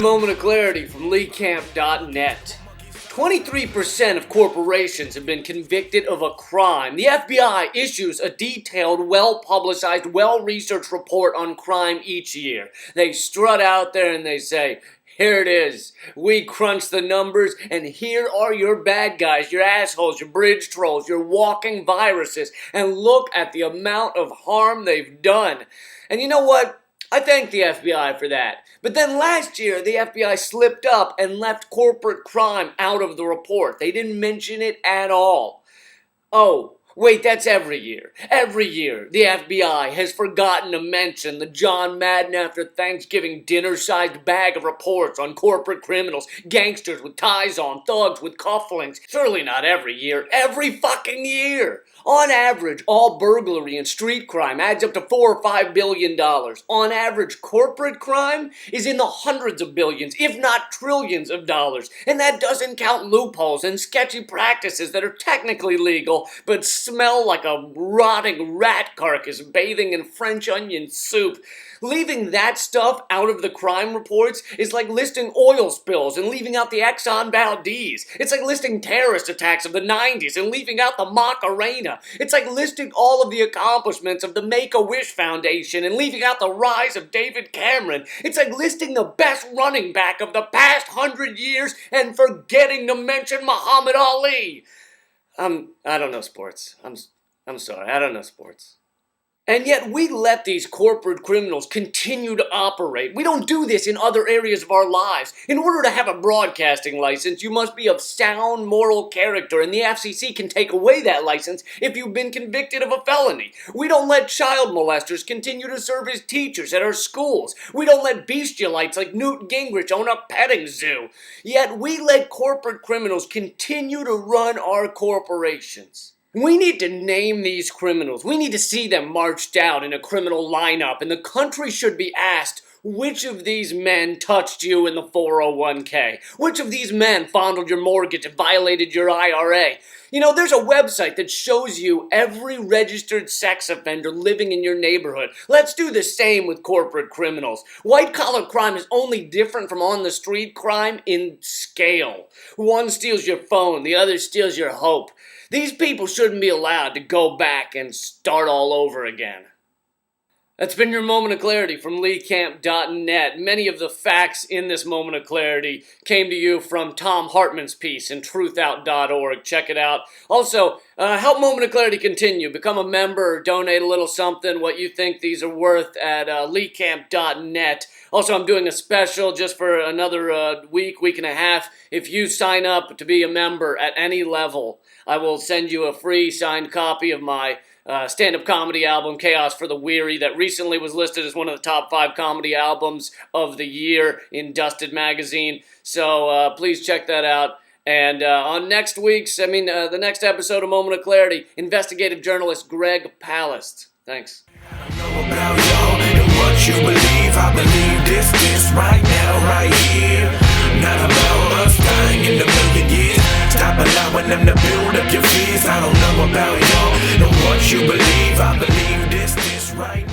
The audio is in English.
moment of clarity from LeeCamp.net. 23% of corporations have been convicted of a crime. The FBI issues a detailed, well-publicized, well-researched report on crime each year. They strut out there and they say, here it is. We crunch the numbers, and here are your bad guys, your assholes, your bridge trolls, your walking viruses, and look at the amount of harm they've done. And you know what? I thank the FBI for that. But then last year, the FBI slipped up and left corporate crime out of the report. They didn't mention it at all. Oh, wait, that's every year. Every year, the FBI has forgotten to mention the John Madden after Thanksgiving dinner-sized bag of reports on corporate criminals, gangsters with ties on, thugs with cufflinks. Surely not every year, every fucking year. On average, all burglary and street crime adds up to $4 or $5 billion. On average, corporate crime is in the hundreds of billions, if not trillions of dollars. And that doesn't count loopholes and sketchy practices that are technically legal, but smell like a rotting rat carcass bathing in French onion soup. Leaving that stuff out of the crime reports is like listing oil spills and leaving out the Exxon Valdez. It's like listing terrorist attacks of the 90s and leaving out the Macarena. It's like listing all of the accomplishments of the Make-A-Wish Foundation and leaving out the rise of David Cameron. It's like listing the best running back of the past 100 years and forgetting to mention Muhammad Ali. I don't know sports. I'm sorry, I don't know sports. And yet we let these corporate criminals continue to operate. We don't do this in other areas of our lives. In order to have a broadcasting license, you must be of sound moral character, and the FCC can take away that license if you've been convicted of a felony. We don't let child molesters continue to serve as teachers at our schools. We don't let bestialites like Newt Gingrich own a petting zoo. Yet we let corporate criminals continue to run our corporations. We need to name these criminals. We need to see them marched out in a criminal lineup, and the country should be asked, which of these men touched you in the 401k? Which of these men fondled your mortgage and violated your IRA? You know, there's a website that shows you every registered sex offender living in your neighborhood. Let's do the same with corporate criminals. White-collar crime is only different from on-the-street crime in scale. One steals your phone, the other steals your hope. These people shouldn't be allowed to go back and start all over again. That's been your moment of clarity from LeeCamp.net. Many of the facts in this moment of clarity came to you from Tom Hartman's piece in truthout.org. Check it out. Also, help Moment of Clarity continue. Become a member or donate a little something, what you think these are worth at LeeCamp.net. Also, I'm doing a special just for another week and a half. If you sign up to be a member at any level, I will send you a free signed copy of my stand-up comedy album, Chaos for the Weary, that recently was listed as one of the top 5 comedy albums of the year in Dusted Magazine. So please check that out. And on next week's, the next episode of Moment of Clarity, investigative journalist Greg Palast. Thanks. I don't know about y'all and what you believe. I believe this right now, right here. Not about us dying in a million years. Stop allowing them to build up your fears. I don't know about y'all and what you believe. I believe this right now.